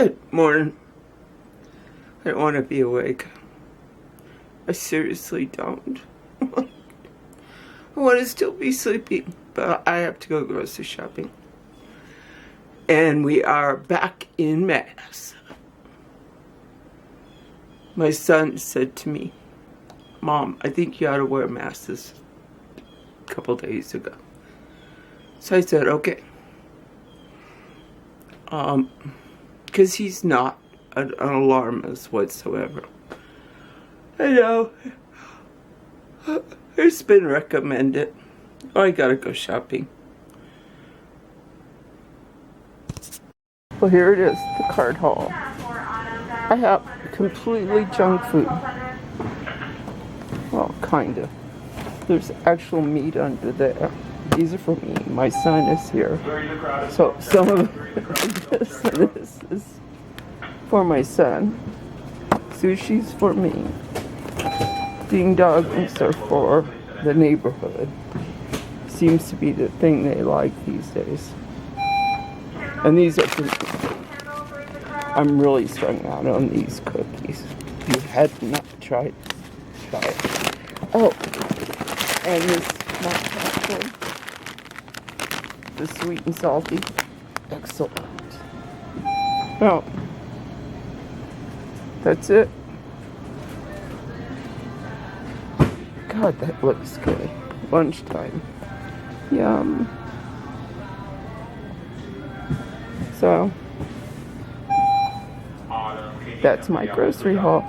Good morning. I don't want to be awake. I seriously don't. I want to still be sleeping, but I have to go grocery shopping. And we are back in Mass. My son said to me, "Mom, I think you ought to wear a mask this couple days ago." So I said, okay. Because he's not an alarmist whatsoever. I know. It's been recommended. Oh, I gotta go shopping. Well, here it is, the card haul. I have completely junk food. Well, kinda. There's actual meat under there. These are for me. My son is here. So some of this is for my son. Sushi's for me. Ding dongs are for the neighborhood. Seems to be the thing they like these days. And these are for me. I'm really strung out on these cookies. If you had not tried, try it. Oh, and this not popcorn. The sweet and salty. Excellent. Well, that's it. God, that looks good. Lunchtime. Yum. So, that's my grocery haul.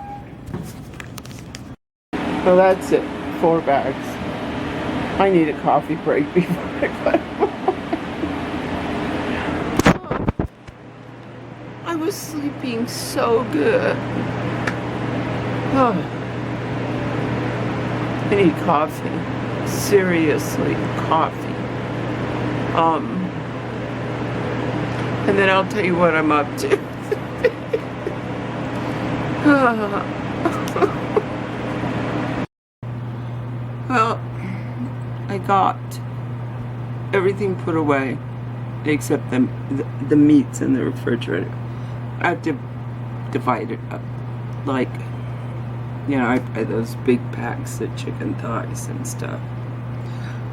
Well, that's it. 4 bags. I need a coffee break before I go. I was sleeping so good. Oh. I need coffee. Seriously, coffee. And then I'll tell you what I'm up to. Well, I got everything put away except the meats in the refrigerator. I have to divide it up. Like, you know, I buy those big packs of chicken thighs and stuff.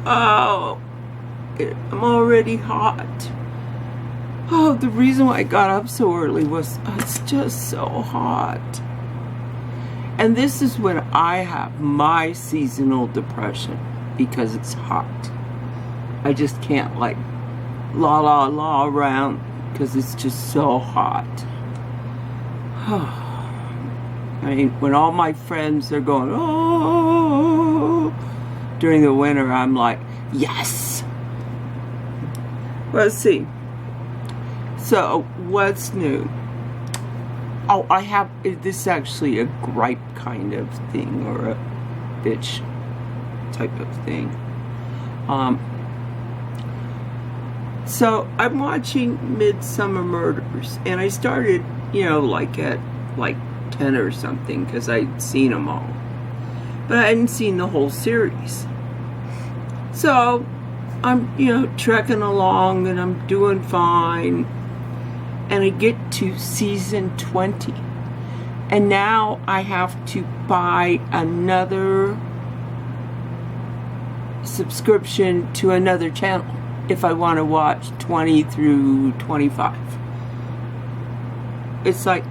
Oh, I'm already hot. Oh, the reason why I got up so early was it's just so hot. And this is when I have my seasonal depression, because it's hot. I just can't like la around because it's just so hot. I mean, when all my friends are going, oh, during the winter, I'm like, yes. Let's see. So, what's new? Oh, I have, this is actually a gripe kind of thing, or a bitch type of thing. So, I'm watching Midsummer Murders, and I started, you know, like at, 10 or something, because I'd seen them all. But I hadn't seen the whole series. So, I'm, you know, trekking along, and I'm doing fine. And I get to season 20. And now I have to buy another subscription to another channel if I want to watch 20 through 25. It's like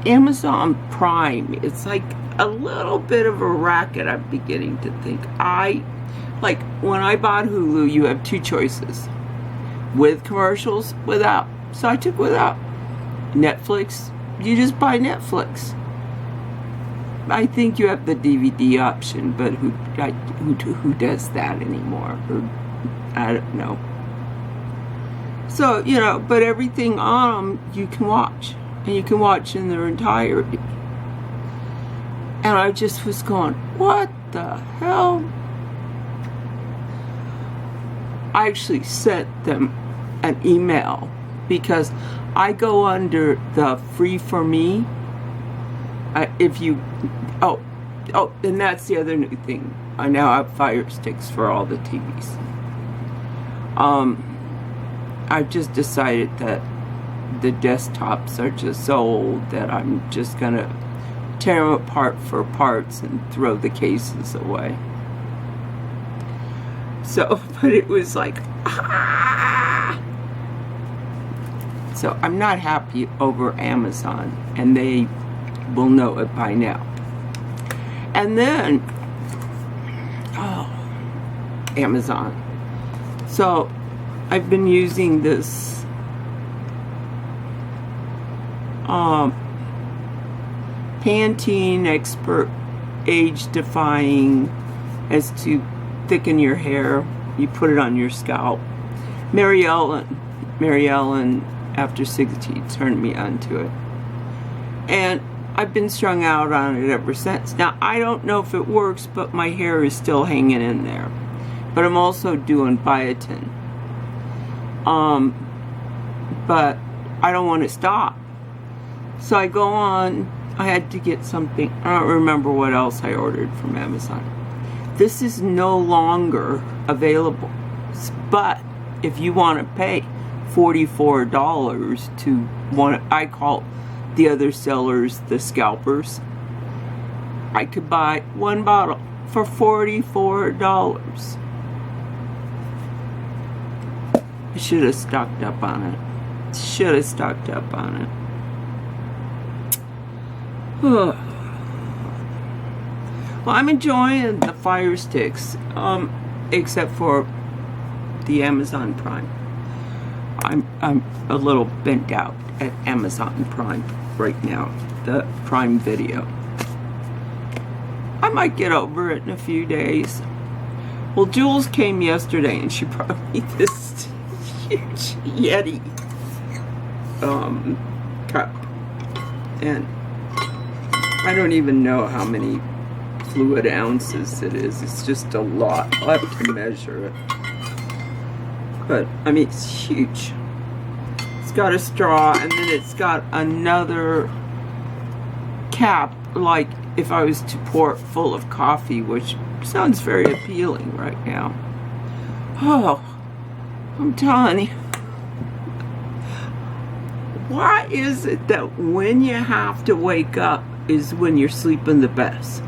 Amazon Prime. It's like a little bit of a racket, I'm beginning to think. Like when I bought Hulu, you have 2 choices. With commercials, without. So I took without. Netflix, you just buy Netflix. I think you have the DVD option, but who does that anymore? I don't know. So, you know, but everything on them you can watch. And you can watch in their entirety. And I just was going, what the hell? I actually sent them an email because I go under the free for me. If you, oh, and that's the other new thing. I now have Fire Sticks for all the TVs. I've just decided that the desktops are just so old that I'm just gonna tear them apart for parts and throw the cases away. So, but it was like, ah! So I'm not happy over Amazon, and they will know it by now. And then, oh, Amazon. So I've been using this Pantene Expert Age Defying as to thicken your hair. You put it on your scalp. MaryEllen after 60 turned me onto it, and I've been strung out on it ever since. Now I don't know if it works, but my hair is still hanging in there. But I'm also doing biotin. But I don't want to stop. So I go on. I had to get something. I don't remember what else I ordered from Amazon. This is no longer available. But if you want to pay $44 to one, I call the other sellers the scalpers, I could buy one bottle for $44. I should have stocked up on it. Should have stocked up on it. Well, I'm enjoying the Fire Sticks, except for the Amazon Prime. I'm a little bent out at Amazon Prime right now, the Prime Video. I might get over it in a few days. Well, Jules came yesterday and she brought me this huge Yeti cup, and I don't even know how many fluid ounces it is. It's just a lot. I'll have to measure it. But, I mean, it's huge. It's got a straw, and then it's got another cap, like if I was to pour it full of coffee, which sounds very appealing right now. Oh, I'm telling you. Why is it that when you have to wake up is when you're sleeping the best?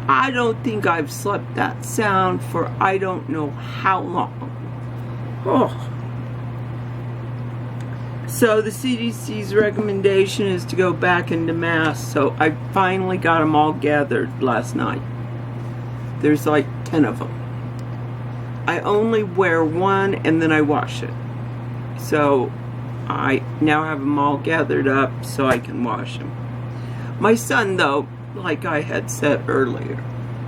I don't think I've slept that sound for I don't know how long. Oh. So the CDC's recommendation is to go back into masks. So I finally got them all gathered last night. There's like 10 of them. I only wear one and then I wash it. So I now have them all gathered up so I can wash them. My son, though, like I had said earlier,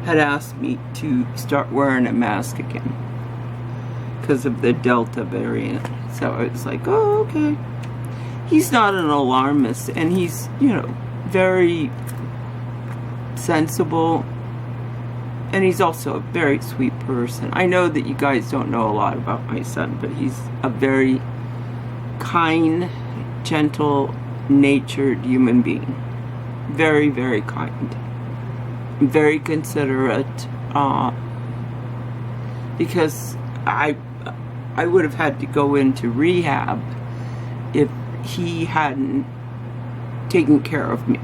had asked me to start wearing a mask again because of the Delta variant. So I was like, oh, okay. He's not an alarmist, and he's, you know, very sensible, and he's also a very sweet person. I know that you guys don't know a lot about my son, but he's a very kind, gentle, natured human being. Very, very kind. Very considerate. Because I would have had to go into rehab if he hadn't taken care of me.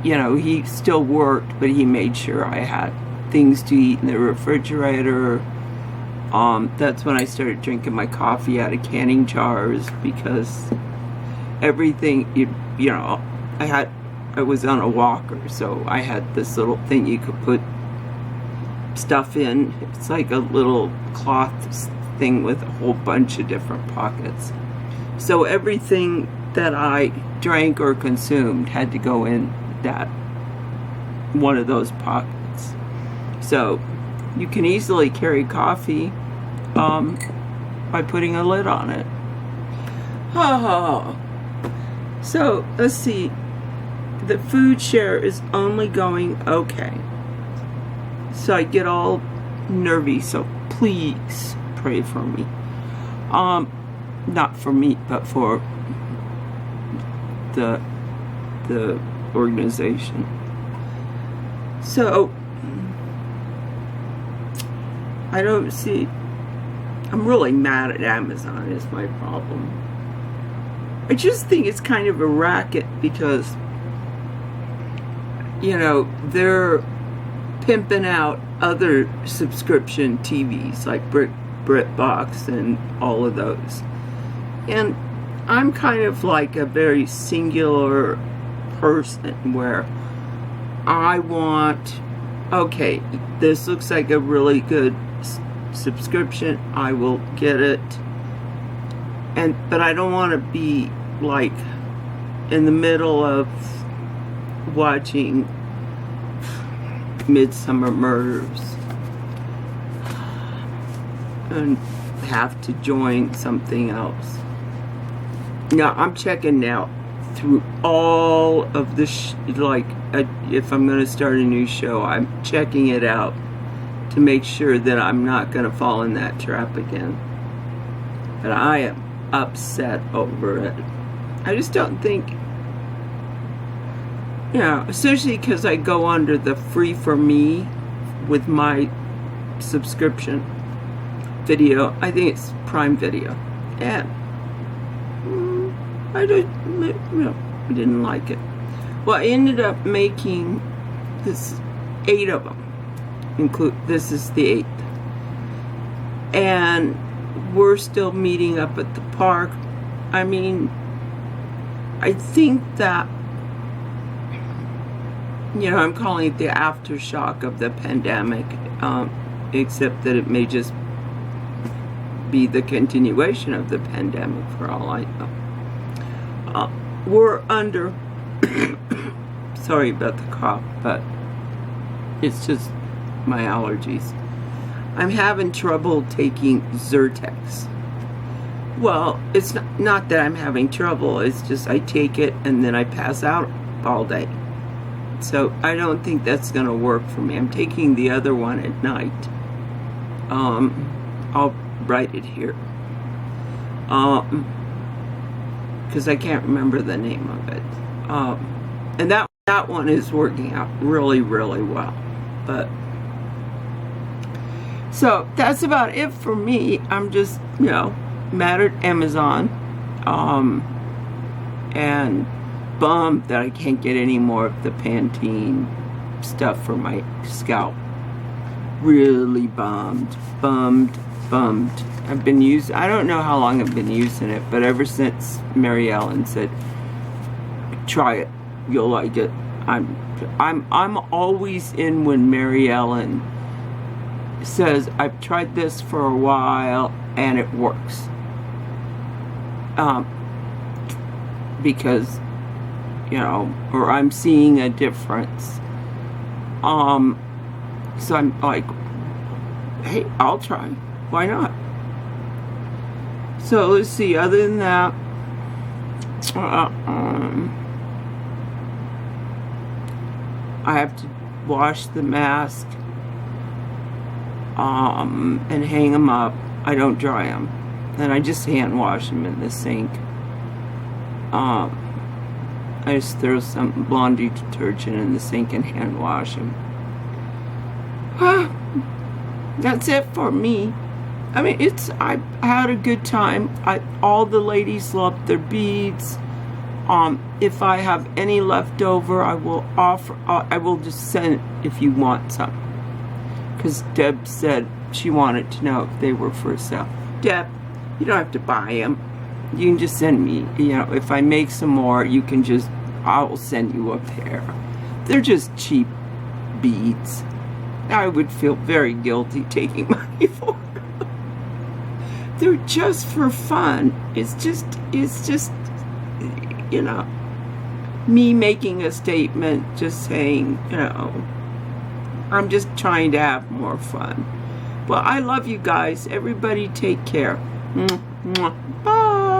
You know, he still worked, but he made sure I had things to eat in the refrigerator. That's when I started drinking my coffee out of canning jars, because everything, you know, I was on a walker, so I had this little thing you could put stuff in. It's like a little cloth thing with a whole bunch of different pockets. So everything that I drank or consumed had to go in that one of those pockets. So you can easily carry coffee by putting a lid on it. Oh. So let's see. The food share is only going okay. So I get all nervy, so please pray for me. Not for me, but for the organization. So I don't see I'm really mad at Amazon is my problem. I just think it's kind of a racket because, you know, they're pimping out other subscription TVs like BritBox and all of those. And I'm kind of like a very singular person where I want, okay, this looks like a really good subscription, I will get it. But I don't want to be like in the middle of watching Midsummer Murders and have to join something else. Now I'm checking now through all of the if I'm going to start a new show, I'm checking it out to make sure that I'm not going to fall in that trap again. But I am upset over it. I just don't think, you know, especially because I go under the free for me with my subscription video. I think it's Prime Video, and I didn't like it. Well, I ended up making this 8 of them. This is the 8th, and we're still meeting up at the park. I mean, I think that, you know, I'm calling it the aftershock of the pandemic, except that it may just be the continuation of the pandemic for all I know. We're under, sorry about the cough, but it's just my allergies. I'm having trouble taking Zyrtex. Well, it's not that I'm having trouble, it's just I take it and then I pass out all day. So I don't think that's going to work for me. I'm taking the other one at night. I'll write it here. Because I can't remember the name of it. And that one is working out really, really well. But so that's about it for me. I'm just, you know, mad at Amazon, and bummed that I can't get any more of the Pantene stuff for my scalp. Really bummed. I've been using, I don't know how long I've been using it, but ever since MaryEllen said, try it, you'll like it. I'm always in when MaryEllen says, I've tried this for a while and it works. Because, you know, or I'm seeing a difference. So I'm like, hey, I'll try. Why not? So let's see, other than that, I have to wash the mask, and hang them up. I don't dry them. And I just hand wash them in the sink. I just throw some Blondie detergent in the sink and hand wash them. That's it for me. I mean, I had a good time. All the ladies loved their beads. If I have any left over, I will offer. I will just send if you want some. Because Deb said she wanted to know if they were for sale. Deb, you don't have to buy them. You can just send me. You know, if I make some more, you can just. I will send you a pair. They're just cheap beads. I would feel very guilty taking money for them. They're just for fun. It's just, you know, me making a statement, just saying, you know, I'm just trying to have more fun. Well, I love you guys. Everybody take care. Bye.